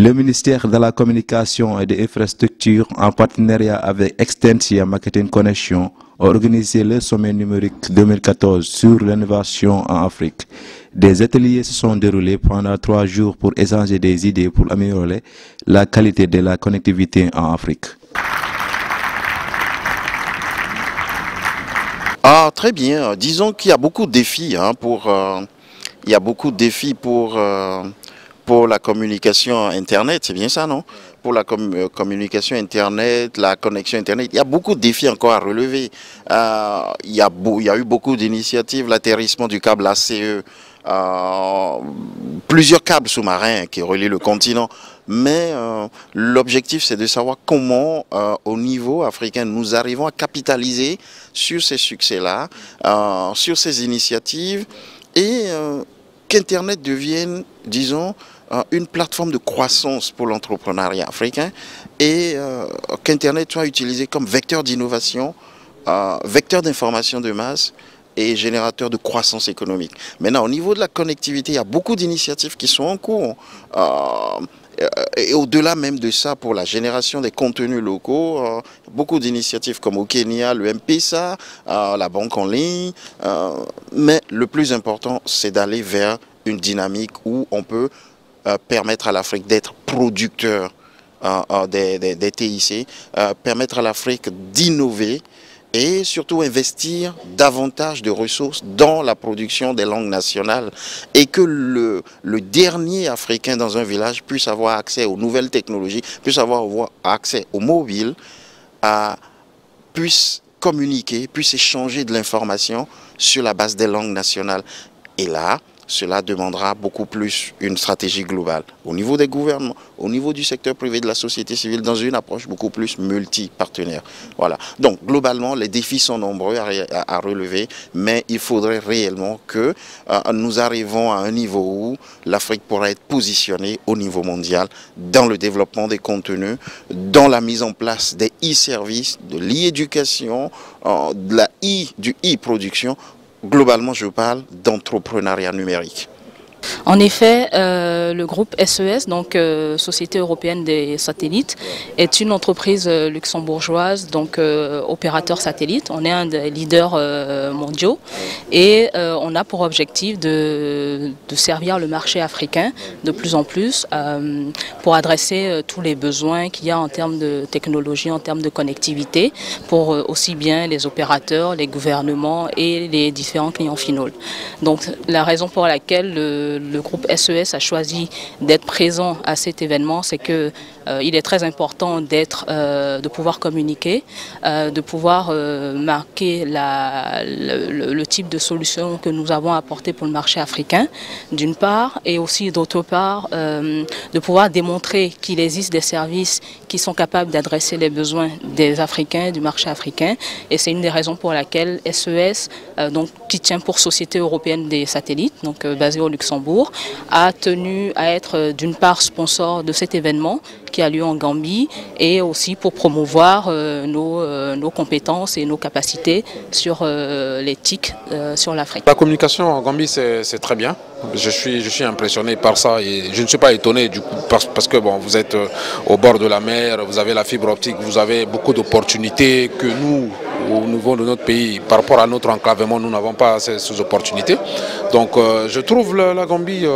Le ministère de la Communication et des Infrastructures, en partenariat avec Extensia Marketing Connection, a organisé le sommet numérique 2014 sur l'innovation en Afrique. Des ateliers se sont déroulés pendant 3 jours pour échanger des idées pour améliorer la qualité de la connectivité en Afrique. Ah, très bien. Disons qu'il y a beaucoup de défis pour la communication Internet, c'est bien ça, non? Pour la communication Internet, la connexion Internet, il y a beaucoup de défis encore à relever. Il y a eu beaucoup d'initiatives, l'atterrissement du câble ACE, plusieurs câbles sous-marins qui relient le continent. Mais l'objectif, c'est de savoir comment, au niveau africain, nous arrivons à capitaliser sur ces succès-là, sur ces initiatives, et qu'Internet devienne, disons, une plateforme de croissance pour l'entrepreneuriat africain, et qu'Internet soit utilisé comme vecteur d'innovation, vecteur d'information de masse et générateur de croissance économique. Maintenant, au niveau de la connectivité, il y a beaucoup d'initiatives qui sont en cours. Et au-delà même de ça, pour la génération des contenus locaux, beaucoup d'initiatives comme au Kenya, le M-Pesa, la banque en ligne. Mais le plus important, c'est d'aller vers une dynamique où on peut permettre à l'Afrique d'être producteur des TIC, permettre à l'Afrique d'innover et surtout investir davantage de ressources dans la production des langues nationales, et que le dernier Africain dans un village puisse avoir accès aux nouvelles technologies, puisse avoir accès aux mobiles, puisse communiquer, puisse échanger de l'information sur la base des langues nationales. Et là, cela demandera beaucoup plus une stratégie globale au niveau des gouvernements, au niveau du secteur privé, de la société civile, dans une approche beaucoup plus multi-partenaire. Voilà. Donc, globalement, les défis sont nombreux à relever, mais il faudrait réellement que nous arrivions à un niveau où l'Afrique pourra être positionnée au niveau mondial dans le développement des contenus, dans la mise en place des e-services, de l'e-éducation, du e-production. Globalement, je parle d'entrepreneuriat numérique. En effet, le groupe SES, donc Société Européenne des Satellites, est une entreprise luxembourgeoise, donc opérateur satellite. On est un des leaders mondiaux, et on a pour objectif de servir le marché africain de plus en plus pour adresser tous les besoins qu'il y a en termes de technologie, en termes de connectivité, pour aussi bien les opérateurs, les gouvernements et les différents clients finaux. Donc la raison pour laquelle le groupe SES a choisi d'être présent à cet événement, c'est que il est très important de pouvoir communiquer, de pouvoir marquer le type de solution que nous avons apporté pour le marché africain, d'une part, et aussi d'autre part, de pouvoir démontrer qu'il existe des services qui sont capables d'adresser les besoins des Africains, du marché africain. Et c'est une des raisons pour laquelle SES, donc, qui tient pour Société Européenne des Satellites, donc basée au Luxembourg, a tenu à être d'une part sponsor de cet événement qui a lieu en Gambie, et aussi pour promouvoir nos compétences et nos capacités sur les TIC sur l'Afrique. La communication en Gambie, c'est très bien. Je suis impressionné par ça, et je ne suis pas étonné du coup, parce que bon, vous êtes au bord de la mer, vous avez la fibre optique, vous avez beaucoup d'opportunités que nous, au niveau de notre pays, par rapport à notre enclavement, nous n'avons pas ces opportunités. Donc je trouve la Gambie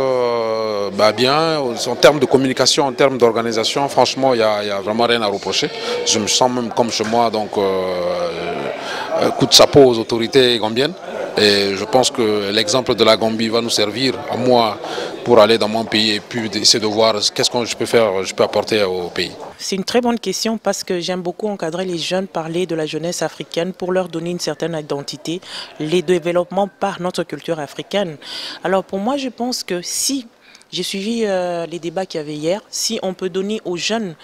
bien, en termes de communication, en termes d'organisation, franchement, il n'y a vraiment rien à reprocher. Je me sens même comme chez moi, donc coup de chapeau aux autorités gambiennes. Et je pense que l'exemple de la Gambie va nous servir à moi pour aller dans mon pays et puis essayer de voir qu'est-ce que je peux apporter au pays. C'est une très bonne question, parce que j'aime beaucoup encadrer les jeunes, parler de la jeunesse africaine pour leur donner une certaine identité, les développements par notre culture africaine. Alors pour moi, je pense que si j'ai suivi les débats qu'il y avait hier, si on peut donner aux jeunes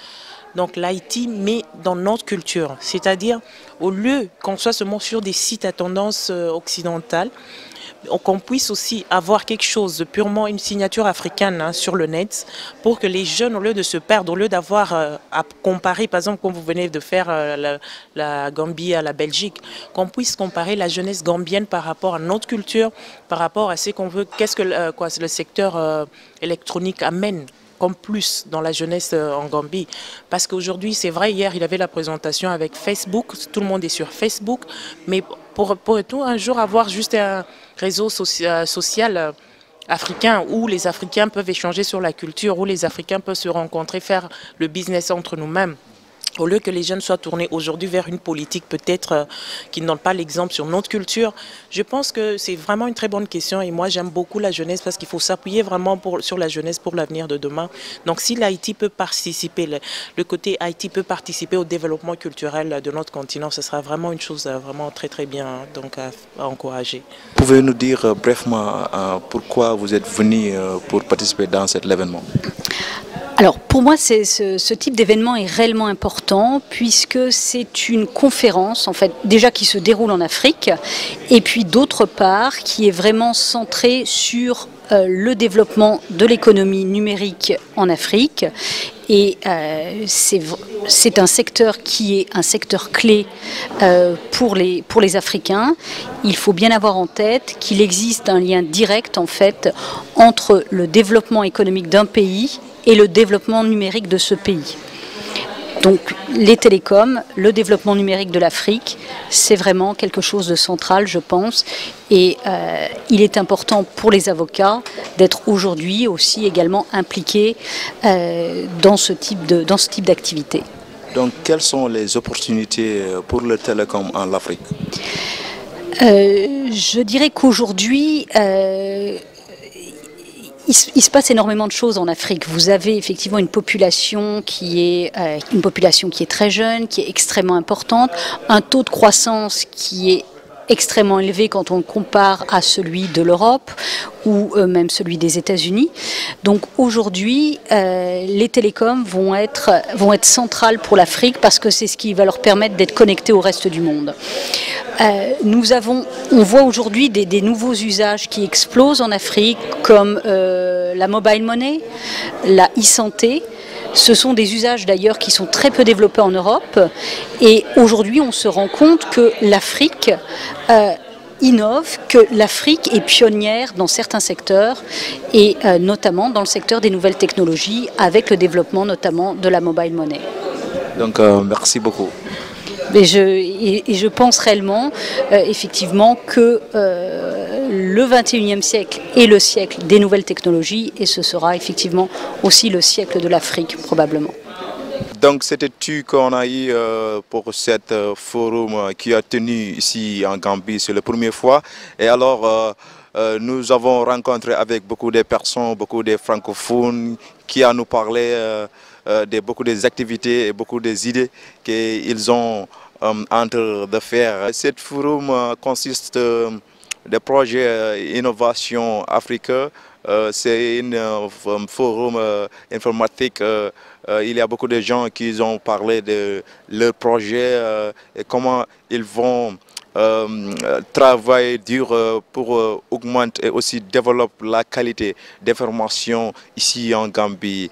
donc l'Haïti, mais dans notre culture, c'est-à-dire au lieu qu'on soit seulement sur des sites à tendance occidentale, qu'on puisse aussi avoir quelque chose de purement une signature africaine sur le net, pour que les jeunes, au lieu de se perdre, au lieu d'avoir à comparer, par exemple, comme vous venez de faire la Gambie à la Belgique, qu'on puisse comparer la jeunesse gambienne par rapport à notre culture, par rapport à ce qu'on veut, qu'est-ce que le secteur électronique amène comme plus dans la jeunesse en Gambie. Parce qu'aujourd'hui, c'est vrai, hier, il avait la présentation avec Facebook, tout le monde est sur Facebook, mais pourrait-on un jour avoir juste un réseau social africain où les Africains peuvent échanger sur la culture, où les Africains peuvent se rencontrer, faire le business entre nous-mêmes? Au lieu que les jeunes soient tournés aujourd'hui vers une politique peut-être qui ne donne pas l'exemple sur notre culture, je pense que c'est vraiment une très bonne question et moi j'aime beaucoup la jeunesse parce qu'il faut s'appuyer vraiment sur la jeunesse pour l'avenir de demain. Donc si l'Haïti peut participer, le côté Haïti peut participer au développement culturel de notre continent, ce sera vraiment une chose vraiment très très bien donc à encourager. Pouvez-vous nous dire brièvement pourquoi vous êtes venu pour participer dans cet événement? Alors pour moi, ce type d'événement est réellement important puisque c'est une conférence en fait déjà qui se déroule en Afrique et puis d'autre part qui est vraiment centrée sur le développement de l'économie numérique en Afrique. Et c'est un secteur qui est un secteur clé pour les Africains. Il faut bien avoir en tête qu'il existe un lien direct en fait entre le développement économique d'un pays et le développement numérique de ce pays. Donc les télécoms, le développement numérique de l'Afrique, c'est vraiment quelque chose de central, je pense. Et il est important pour les avocats d'être aujourd'hui aussi également impliqués dans ce type d'activité. Donc quelles sont les opportunités pour le télécom en Afrique? Je dirais qu'aujourd'hui, il se passe énormément de choses en Afrique. Vous avez effectivement une population qui est très jeune, qui est extrêmement importante, un taux de croissance qui est extrêmement élevé quand on compare à celui de l'Europe ou même celui des États-Unis. Donc aujourd'hui, les télécoms vont être centrales pour l'Afrique parce que c'est ce qui va leur permettre d'être connectés au reste du monde. On voit aujourd'hui des nouveaux usages qui explosent en Afrique comme la mobile money, la e-santé. Ce sont des usages d'ailleurs qui sont très peu développés en Europe et aujourd'hui on se rend compte que l'Afrique innove, que l'Afrique est pionnière dans certains secteurs et notamment dans le secteur des nouvelles technologies avec le développement notamment de la mobile money. Donc merci beaucoup. Et je pense réellement, effectivement, que le XXIe siècle est le siècle des nouvelles technologies et ce sera effectivement aussi le siècle de l'Afrique, probablement. Donc c'était tout qu'on a eu pour cet forum qui a tenu ici en Gambie, c'est la première fois. Et alors, nous avons rencontré avec beaucoup de personnes, beaucoup de francophones qui ont nous parlé de beaucoup des activités et beaucoup des idées qu'ils ont en train de faire. Cet forum consiste de projets innovation africain. C'est un forum informatique. Il y a beaucoup de gens qui ont parlé de leurs projets et comment ils vont travailler dur pour augmenter et aussi développer la qualité d'information ici en Gambie.